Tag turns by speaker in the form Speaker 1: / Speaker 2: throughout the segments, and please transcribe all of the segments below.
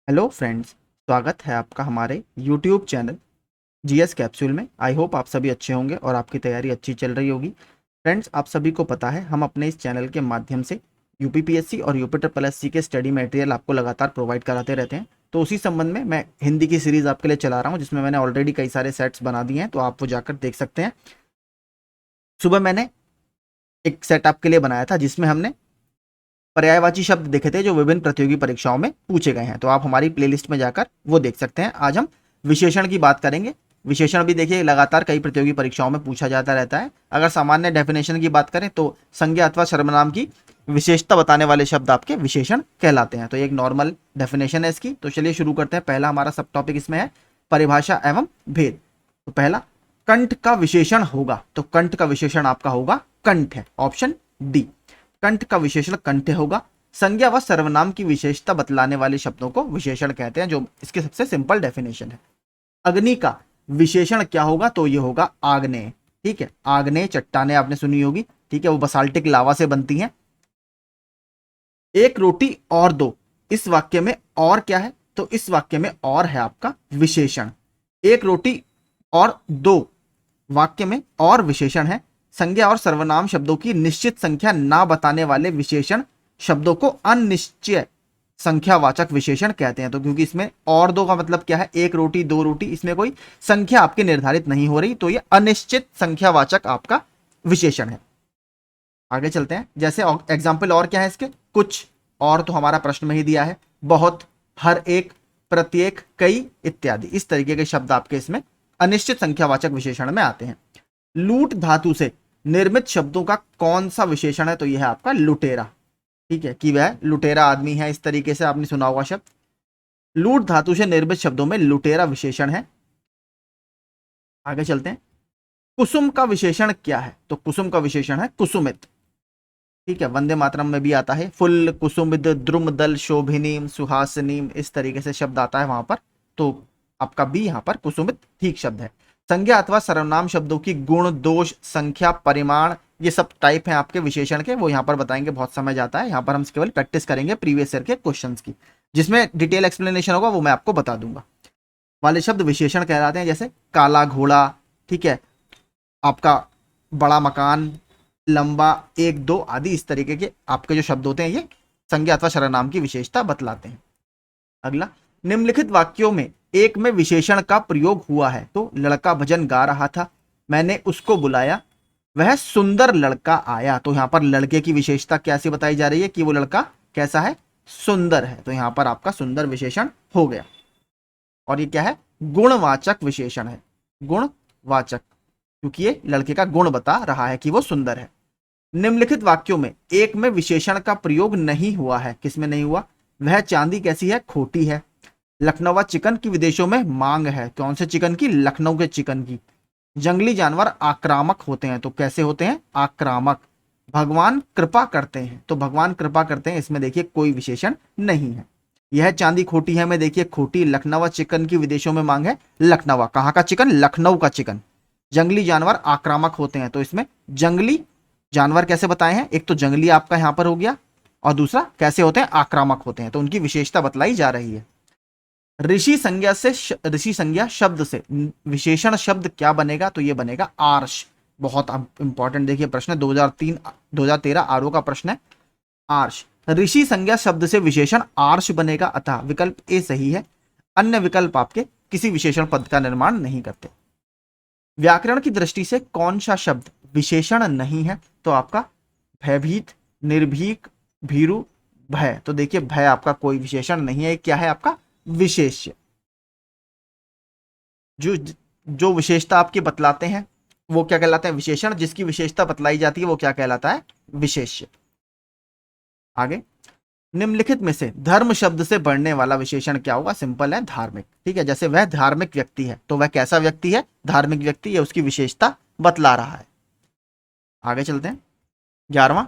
Speaker 1: Hello friends, स्वागत है आपका हमारे यूट्यूब चैनल जीएस कैप्सूल में। आई होप आप सभी अच्छे होंगे और आपकी तैयारी अच्छी चल रही होगी। फ्रेंड्स, आप सभी को पता है हम अपने इस चैनल के माध्यम से यूपीपीएससी और यूपी ट्रिपल एससी के स्टडी मटेरियल आपको लगातार प्रोवाइड कराते रहते हैं। तो उसी संबंध में मैं हिंदी की सीरीज़ आपके लिए चला रहा हूँ, जिसमें मैंने ऑलरेडी कई सारे सेट्स बना दिए हैं, तो आप वो जाकर देख सकते हैं। सुबह मैंने एक सेट आपके लिए बनाया था जिसमें हमने पर्यायवाची शब्द देखे थे जो विभिन्न प्रतियोगी परीक्षाओं में पूछे गए हैं, तो आप हमारी प्लेलिस्ट में जाकर वो देख सकते हैं। आज हम विशेषण की बात करेंगे। विशेषण भी देखिए लगातार कई प्रतियोगी परीक्षाओं में पूछा जाता रहता है। अगर सामान्य डेफिनेशन की बात करें तो संज्ञा अथवा सर्वनाम की विशेषता बताने वाले शब्द आपके विशेषण कहलाते हैं। तो एक नॉर्मल डेफिनेशन है इसकी। तो चलिए शुरू करते हैं। पहला हमारा सब टॉपिक इसमें है परिभाषा एवं भेद। तो पहला कंठ का विशेषण होगा, तो कंठ का विशेषण आपका होगा कंठ है, ऑप्शन डी। कंठ का विशेषण कंठ होगा। संज्ञा व सर्वनाम की विशेषता बतलाने वाले शब्दों को विशेषण कहते हैं, जो इसकी सबसे सिंपल डेफिनेशन है। अग्नि का विशेषण क्या होगा? तो ये होगा आग्नेय। ठीक है, आग्नेय चट्टानें आपने सुनी होगी, ठीक है, वो बसाल्टिक लावा से बनती हैं। एक रोटी और दो, इस वाक्य में और क्या है? तो इस वाक्य में और है आपका विशेषण। एक रोटी और दो वाक्य में और विशेषण है। संज्ञा और सर्वनाम शब्दों की निश्चित संख्या ना बताने वाले विशेषण शब्दों को अनिश्चय संख्यावाचक विशेषण कहते हैं। तो क्योंकि इसमें और दो का मतलब क्या है, एक रोटी दो रोटी, इसमें कोई संख्या आपकी निर्धारित नहीं हो रही, तो ये अनिश्चित संख्यावाचक आपका विशेषण है। आगे चलते हैं। जैसे एग्जाम्पल और क्या है इसके, कुछ, और तो हमारा प्रश्न में ही दिया है, बहुत, हर एक, प्रत्येक, कई इत्यादि। इस तरीके के शब्द आपके इसमें अनिश्चित संख्यावाचक विशेषण में आते हैं। लूट धातु से निर्मित शब्दों का कौन सा विशेषण है? तो यह है आपका लुटेरा। ठीक है, कि वह लुटेरा आदमी है, इस तरीके से आपने सुना हुआ शब्द। लूट धातु से निर्मित शब्दों में लुटेरा विशेषण है। आगे चलते हैं। कुसुम का विशेषण क्या है? तो कुसुम का विशेषण है कुसुमित। ठीक है, वंदे मातरम में भी आता है फुल कुसुमित द्रुमदल शोभिनीम सुहासिनीम, इस तरीके से शब्द आता है वहां पर। तो आपका बी यहाँ पर कुसुमित ठीक शब्द है। संज्ञा अथवा सर्वनाम शब्दों की गुण, दोष, संख्या, परिमाण, ये सब टाइप हैं आपके विशेषण के, वो यहाँ पर बताएंगे, बहुत समय जाता है। यहाँ पर हम केवल प्रैक्टिस करेंगे प्रीवियस ईयर के क्वेश्चंस की, जिसमें डिटेल एक्सप्लेनेशन होगा वो मैं आपको बता दूंगा। वाले शब्द विशेषण कहलाते हैं, जैसे काला घोड़ा, ठीक है, आपका बड़ा मकान, लंबा, एक दो आदि, इस तरीके के आपके जो शब्द होते हैं ये संज्ञा अथवा सर्वनाम की विशेषता बतलाते हैं। अगला, निम्नलिखित वाक्यों में एक में विशेषण का प्रयोग हुआ है। तो लड़का भजन गा रहा था, मैंने उसको बुलाया, वह सुंदर लड़का आया। तो यहां पर लड़के की विशेषता कैसी बताई जा रही है कि वो लड़का कैसा है? सुंदर है। तो यहां पर आपका सुंदर विशेषण हो गया। और ये क्या है? गुणवाचक विशेषण है, गुणवाचक, क्योंकि ये लड़के का गुण बता रहा है कि वो सुंदर है। निम्नलिखित वाक्यों में एक में विशेषण का प्रयोग नहीं हुआ है। किसमें नहीं हुआ? वह चांदी कैसी है? खोटी है। लखनऊ चिकन की विदेशों में मांग है। कौन से चिकन की? लखनऊ के चिकन की। जंगली जानवर आक्रामक होते हैं। तो कैसे होते हैं? आक्रामक। भगवान कृपा करते हैं। तो भगवान कृपा करते हैं, इसमें देखिए कोई विशेषण नहीं है। यह चांदी खोटी है में देखिए खोटी। लखनऊ चिकन की विदेशों में मांग है। लखनऊ कहाँ का चिकन? लखनऊ का चिकन। जंगली जानवर आक्रामक होते हैं, तो इसमें जंगली जानवर कैसे बताए हैं? एक तो जंगली आपका यहां पर हो गया, और दूसरा कैसे होते हैं? आक्रामक होते हैं। तो उनकी विशेषता बतलाई जा रही है। ऋषि संज्ञा से ऋषि संज्ञा शब्द से विशेषण शब्द क्या बनेगा? तो ये बनेगा आर्ष। बहुत इंपॉर्टेंट देखिए प्रश्न, 2013 आरओ का प्रश्न है। आर्ष, ऋषि संज्ञा शब्द से विशेषण आर्ष बनेगा, अतः विकल्प ए सही है। अन्य विकल्प आपके किसी विशेषण पद का निर्माण नहीं करते। व्याकरण की दृष्टि से कौन सा शब्द विशेषण नहीं है? तो आपका भयभीत, निर्भीक, भीरु, भय। तो देखिए भय आपका कोई विशेषण नहीं है, क्या है आपका? विशेष्य। जो जो विशेषता आपकी बतलाते हैं वो क्या कहलाते हैं? विशेषण। जिसकी विशेषता बतलाई जाती है वो क्या कहलाता है? विशेष्य। आगे, निम्नलिखित में से धर्म शब्द से बढ़ने वाला विशेषण क्या होगा? सिंपल है, धार्मिक। ठीक है, जैसे वह धार्मिक व्यक्ति है, तो वह कैसा व्यक्ति है? धार्मिक व्यक्ति, ये उसकी विशेषता बतला रहा है। आगे चलते हैं। 11वां,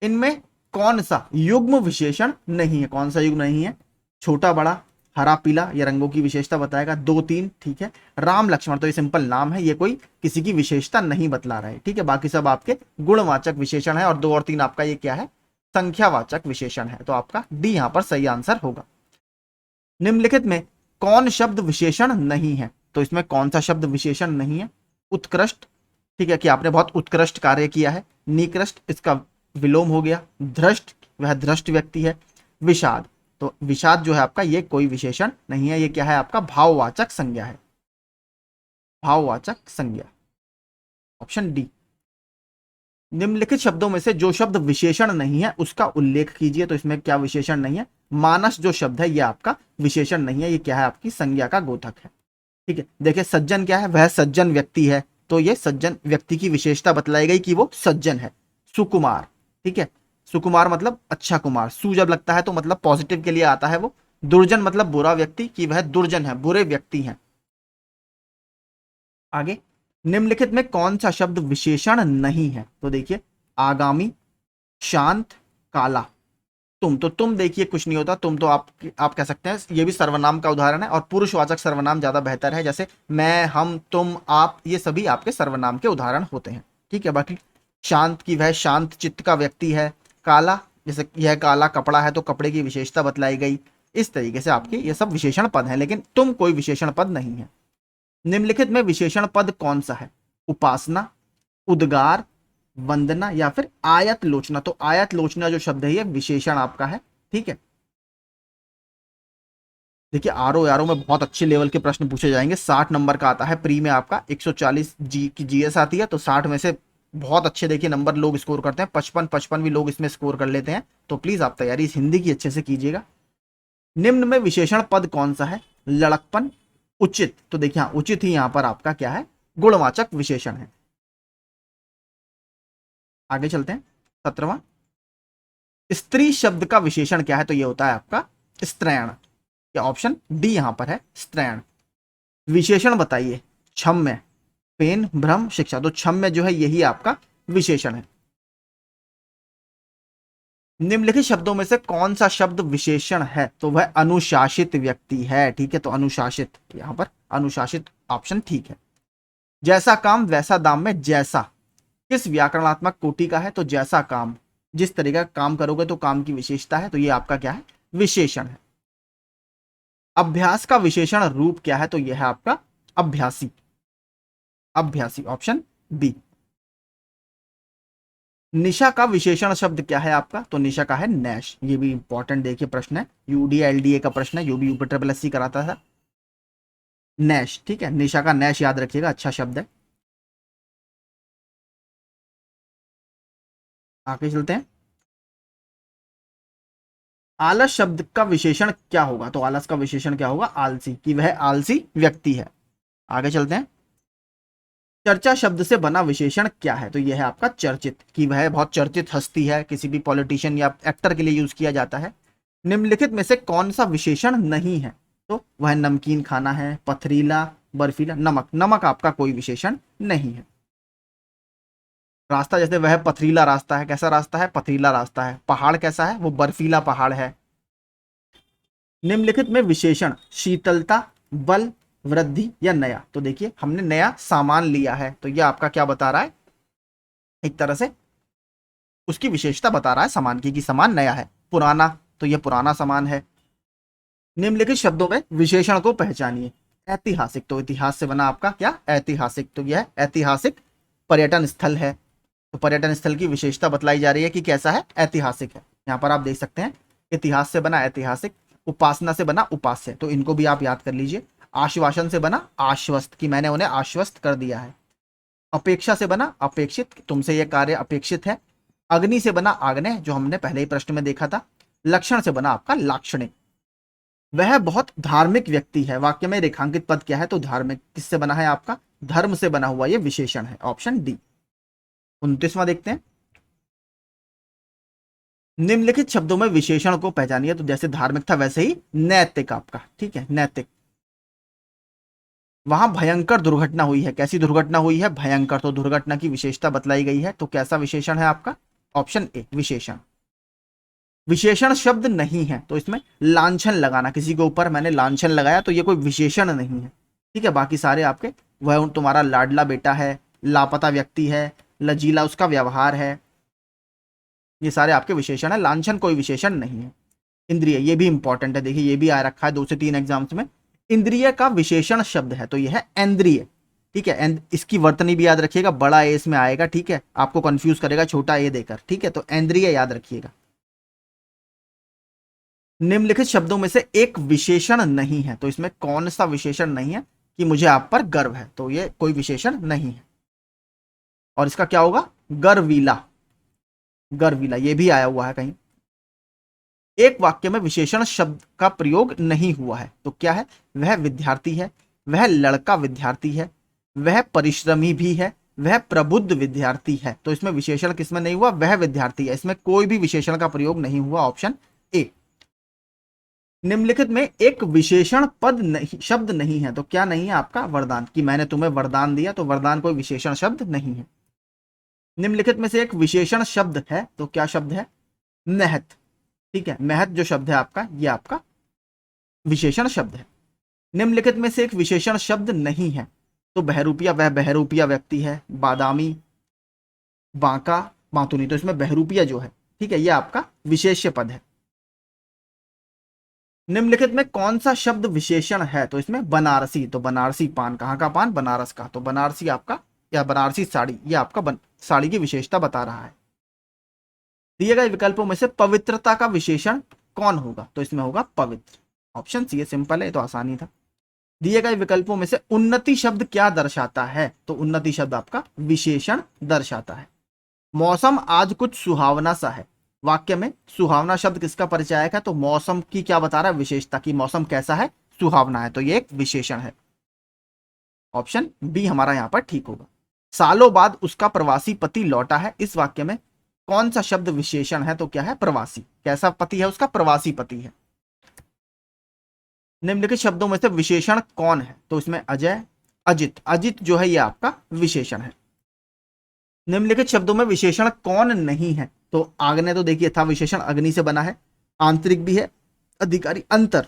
Speaker 1: इनमें कौन सा युग्म विशेषण नहीं है? कौन सा युग्म नहीं है? छोटा बड़ा, हरा पीला, ये रंगों की विशेषता बताएगा। दो तीन, ठीक है। राम लक्ष्मण, तो ये सिंपल नाम है, ये कोई किसी की विशेषता नहीं बतला रहा है। ठीक है, बाकी सब आपके गुणवाचक विशेषण है। और दो और तीन आपका ये क्या है? संख्यावाचक विशेषण है। तो आपका डी यहां पर सही आंसर होगा। निम्नलिखित में कौन शब्द विशेषण नहीं है? तो इसमें कौन सा शब्द विशेषण नहीं है? उत्कृष्ट, ठीक है, कि आपने बहुत उत्कृष्ट कार्य किया है। निकृष्ट, इसका विलोम हो गया। धृष्ट, वह धृष्ट व्यक्ति है। विषाद, तो विषाद जो है आपका ये कोई विशेषण नहीं है, ये क्या है आपका भाववाचक संज्ञा है। भाववाचक संज्ञा, ऑप्शन डी। निम्नलिखित शब्दों में से जो शब्द विशेषण नहीं है उसका उल्लेख कीजिए। तो इसमें क्या विशेषण नहीं है? मानस जो शब्द है यह आपका विशेषण नहीं है, ये क्या है आपकी संज्ञा का गोथक है। ठीक है, देखिए सज्जन क्या है? वह सज्जन व्यक्ति है, तो ये सज्जन व्यक्ति की विशेषता बतलाई गई कि वो सज्जन है। सुकुमार, ठीक है, सुकुमार मतलब अच्छा कुमार। सु जब लगता है तो मतलब पॉजिटिव के लिए आता है वो। दुर्जन मतलब बुरा व्यक्ति, कि वह दुर्जन है, बुरे व्यक्ति हैं। आगे, निम्नलिखित में कौन सा शब्द विशेषण नहीं है? तो देखिए आगामी, शांत, काला। तुम, तो तुम देखिए कुछ नहीं होता, तुम तो आप कह सकते हैं ये भी सर्वनाम का उदाहरण है, और पुरुषवाचक सर्वनाम ज्यादा बेहतर है, जैसे मैं, हम, तुम, आप, ये सभी आपके सर्वनाम के उदाहरण होते हैं। ठीक है, बाकी शांत की वह शांत चित्त का व्यक्ति है। काला, जैसे यह काला कपड़ा है, तो कपड़े की विशेषता बतलाई गई। इस तरीके से आपके ये सब विशेषण पद हैं, लेकिन तुम कोई विशेषण पद नहीं है। निम्नलिखित में विशेषण पद कौन सा है? उपासना, उद्गार, वंदना या फिर आयत लोचना। तो आयत लोचना जो शब्द है ये विशेषण आपका है। ठीक है, देखिए आरओ यारो में बहुत अच्छे लेवल के प्रश्न पूछे जाएंगे। 60 नंबर का आता है प्री में आपका, 140 जी की जीएस आती है, तो 60 में से बहुत अच्छे देखिए नंबर लोग स्कोर करते हैं। 55 भी लोग इसमें स्कोर कर लेते हैं। तो प्लीज आप तैयारी इस हिंदी की अच्छे से कीजिएगा। निम्न में विशेषण पद कौन सा है? लड़कपन, उचित। तो देखिए हाँ, उचित ही यहां पर आपका क्या है? गुणवाचक विशेषण है। आगे चलते हैं। 17वां, स्त्री शब्द का विशेषण क्या है? तो ये होता है आपका स्त्रैण। या ऑप्शन डी यहां पर है, स्त्रैण। विशेषण बताइए। क्षम्य, पेन, भ्रम, शिक्षा। तो क्षम्य जो है यही आपका विशेषण है। निम्नलिखित शब्दों में से कौन सा शब्द विशेषण है? तो वह अनुशासित व्यक्ति है। ठीक है, तो अनुशासित, यहां पर अनुशासित ऑप्शन ठीक है। जैसा काम वैसा दाम में जैसा किस व्याकरणात्मक कोटि का है? तो जैसा काम, जिस तरीके का काम करोगे तो काम की विशेषता है, तो ये आपका क्या है? विशेषण है। अभ्यास का विशेषण रूप क्या है? तो यह है आपका अभ्यासी। अभ्यासी, ऑप्शन बी। निशा का विशेषण शब्द क्या है आपका? तो निशा का है नैश। ये भी इंपॉर्टेंट देखिए प्रश्न है, यूडी एलडीए का प्रश्न है, जो भी यूपी ट्रिपल एससी कराता था। नैश, ठीक है, निशा का नैश याद रखिएगा, अच्छा शब्द है। आगे चलते हैं। आलस शब्द का विशेषण क्या होगा? तो आलस का विशेषण क्या होगा? आलसी, कि वह आलसी व्यक्ति है। आगे चलते हैं। चर्चा शब्द से बना विशेषण क्या है? तो यह है आपका चर्चित, कि वह बहुत चर्चित हस्ती है, किसी भी पॉलिटिशियन या एक्टर के लिए यूज किया जाता है। निम्नलिखित में से कौन सा विशेषण नहीं है? तो वह नमकीन खाना है, पथरीला, बर्फीला। नमक, नमक आपका कोई विशेषण नहीं है। रास्ता, जैसे वह पथरीला रास्ता है, कैसा रास्ता है? पथरीला रास्ता है। पहाड़ कैसा है? वो बर्फीला पहाड़ है। निम्नलिखित में विशेषण शीतलता, बल, वृद्धि या नया। तो देखिए हमने नया सामान लिया है, तो यह आपका क्या बता रहा है? एक तरह से उसकी विशेषता बता रहा है सामान की, कि सामान नया है। पुराना, तो यह पुराना सामान है। निम्नलिखित शब्दों में विशेषण को पहचानिए। ऐतिहासिक, तो इतिहास से बना आपका क्या? ऐतिहासिक। तो यह ऐतिहासिक पर्यटन स्थल है, तो पर्यटन स्थल की विशेषता बतलाई जा रही है कि कैसा है? ऐतिहासिक है। यहाँ पर आप देख सकते हैं, इतिहास से बना ऐतिहासिक, उपासना से बना उपास्य, तो इनको भी आप याद कर लीजिए। आश्वासन से बना आश्वस्त, कि मैंने उन्हें आश्वस्त कर दिया है। अपेक्षा से बना अपेक्षित, तुमसे यह कार्य अपेक्षित है। अग्नि से बना आग्नेय, जो हमने पहले ही प्रश्न में देखा था। लक्षण से बना आपका लाक्षणिक। वह बहुत धार्मिक व्यक्ति है, वाक्य में रेखांकित पद क्या है? तो धार्मिक। किससे बना है आपका? धर्म से बना हुआ यह विशेषण है, ऑप्शन डी। 29वां देखते हैं। निम्नलिखित शब्दों में विशेषण को पहचानिए। तो जैसे धार्मिक था वैसे ही नैतिक आपका, ठीक है, नैतिक। वहां भयंकर दुर्घटना हुई है, कैसी दुर्घटना हुई है? भयंकर, तो दुर्घटना की विशेषता बतलाई गई है, तो कैसा विशेषण है आपका? ऑप्शन ए, विशेषण। विशेषण शब्द नहीं है, तो इसमें लांछन लगाना, किसी के ऊपर मैंने लांछन लगाया, तो ये कोई विशेषण नहीं है। ठीक है, बाकी सारे आपके, वह तुम्हारा लाडला बेटा है, लापता व्यक्ति है, लजीला उसका व्यवहार है, ये सारे आपके विशेषण है। लांछन कोई विशेषण नहीं है। इंद्रिय, ये भी इंपॉर्टेंट है, देखिए ये भी आ रखा है 2 से 3 एग्जाम्स में। इंद्रिय का विशेषण शब्द है तो ये है इंद्रिय, ठीक है। इसकी वर्तनी भी याद रखिएगा, बड़ा ए इसमें आएगा, ठीक है, आपको कंफ्यूज करेगा छोटा ए देकर, ठीक है। तो इंद्रिय याद रखिएगा। निम्नलिखित शब्दों में से एक विशेषण नहीं है, तो इसमें कौन सा विशेषण नहीं है कि मुझे आप पर गर्व है, तो ये कोई विशेषण नहीं है। और इसका क्या होगा, गर्वीला, गर्वीला ये भी आया हुआ है कहीं। एक वाक्य में विशेषण शब्द का प्रयोग नहीं हुआ है तो क्या है, वह विद्यार्थी है, वह लड़का विद्यार्थी है, वह परिश्रमी भी है, वह प्रबुद्ध विद्यार्थी है। तो इसमें विशेषण किसमें नहीं हुआ, वह विद्यार्थी है, इसमें कोई भी विशेषण का प्रयोग नहीं हुआ, ऑप्शन ए। निम्नलिखित में एक विशेषण पद नहीं, शब्द नहीं है तो क्या नहीं है आपका, वरदान, कि मैंने तुम्हें वरदान दिया, तो वरदान कोई विशेषण शब्द नहीं है। निम्नलिखित में से एक विशेषण शब्द है तो क्या शब्द है, महत, ठीक है। महत जो शब्द है आपका, ये आपका विशेषण शब्द है। निम्नलिखित में से एक विशेषण शब्द नहीं है तो बहरूपिया, वह बहरूपिया व्यक्ति है, बादामी, बांका, बांतुनी, तो इसमें बहरूपिया जो है, ठीक है, ये आपका विशेष्य पद है। निम्नलिखित में कौन सा शब्द विशेषण है, तो इसमें बनारसी, तो बनारसी पान, कहाँ का पान, बनारस का, तो बनारसी आपका, या बनारसी साड़ी, ये आपका साड़ी की विशेषता बता रहा है। दिए गए विकल्पों में से पवित्रता का विशेषण कौन होगा, तो इसमें होगा पवित्र, ऑप्शन सी, सिंपल है, तो आसानी था। दिए गए विकल्पों में से उन्नति शब्द क्या दर्शाता है, तो उन्नति शब्द आपका विशेषण दर्शाता है। मौसम आज कुछ सुहावना सा है, वाक्य में सुहावना शब्द किसका परिचायक है, तो मौसम की क्या बता रहा है, विशेषता, की मौसम कैसा है, सुहावना है, तो ये एक विशेषण है, ऑप्शन बी हमारा यहां पर ठीक होगा। सालों बाद उसका प्रवासी पति लौटा है, इस वाक्य में कौन सा शब्द विशेषण है, तो क्या है, प्रवासी, कैसा पति है उसका, प्रवासी पति है। निम्नलिखित शब्दों में से विशेषण कौन है, तो इसमें अजय, अजित, अजित जो है ये आपका विशेषण है। निम्नलिखित शब्दों में विशेषण कौन नहीं है, तो आग्नेय तो देखिए था, विशेषण अग्नि से बना है, आंतरिक भी है, अधिकारी, अंतर,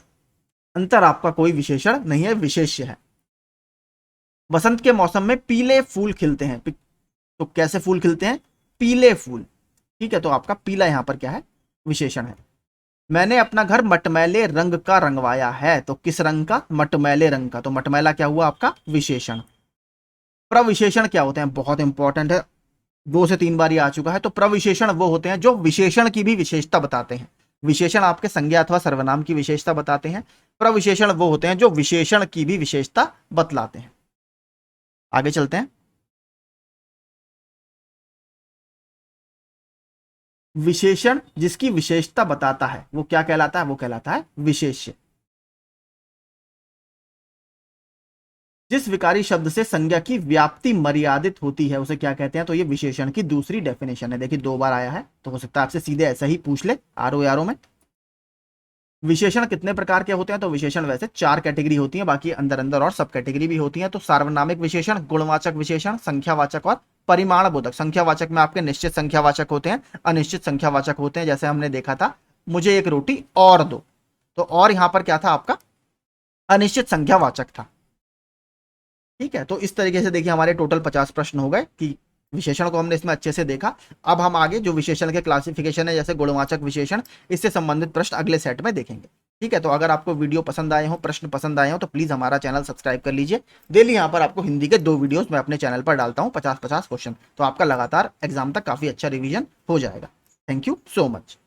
Speaker 1: अंतर आपका कोई विशेषण नहीं है, विशेष्य है। बसंत के मौसम में पीले फूल खिलते हैं, तो कैसे फूल खिलते हैं, पीले फूल, ठीक है, तो आपका पीला यहां पर क्या है, विशेषण है। मैंने अपना घर मटमैले रंग का रंगवाया है, तो किस रंग का, मटमैले रंग का, तो मटमैला क्या हुआ आपका, विशेषण। प्रविशेषण क्या होते हैं, बहुत इंपॉर्टेंट है, 2 से 3 बार ये आ चुका है। तो प्रविशेषण वो होते हैं जो विशेषण की भी विशेषता बताते हैं। विशेषण आपके संज्ञा अथवा सर्वनाम की विशेषता बताते हैं, प्रविशेषण वो होते हैं जो विशेषण की भी विशेषता बतलाते हैं। आगे चलते हैं। विशेषण जिसकी विशेषता बताता है वो क्या कहलाता है, वो कहलाता है विशेष्य। जिस विकारी शब्द से संज्ञा की व्याप्ति मर्यादित होती है उसे क्या कहते हैं, तो ये विशेषण की दूसरी डेफिनेशन है। देखिए 2 बार आया है, तो हो सकता है आपसे सीधे ऐसा ही पूछ ले आरो यारो में। विशेषण कितने प्रकार के होते हैं, तो विशेषण वैसे 4 कैटेगरी होती है, बाकी अंदर अंदर और सब कैटेगरी भी होती है। तो सार्वनामिक विशेषण, गुणवाचक विशेषण, संख्यावाचक और परिमाण बोधक। संख्यावाचक में आपके निश्चित संख्यावाचक होते हैं, अनिश्चित संख्यावाचक होते हैं। जैसे हमने देखा था, मुझे एक रोटी और दो, तो और यहां पर क्या था आपका, अनिश्चित संख्यावाचक था, ठीक है। तो इस तरीके से देखिए हमारे टोटल 50 प्रश्न हो गए कि विशेषण को हमने इसमें अच्छे से देखा। अब हम आगे जो विशेषण के क्लासिफिकेशन है, जैसे गुणवाचक विशेषण, इससे संबंधित प्रश्न अगले सेट में देखेंगे, ठीक है। तो अगर आपको वीडियो पसंद आए हो, प्रश्न पसंद आए हो, तो प्लीज हमारा चैनल सब्सक्राइब कर लीजिए। डेली यहाँ पर आपको हिंदी के 2 वीडियोस मैं अपने चैनल पर डालता हूँ, 50-50 क्वेश्चन, तो आपका लगातार एग्जाम तक काफी अच्छा रिविजन हो जाएगा। Thank you so much.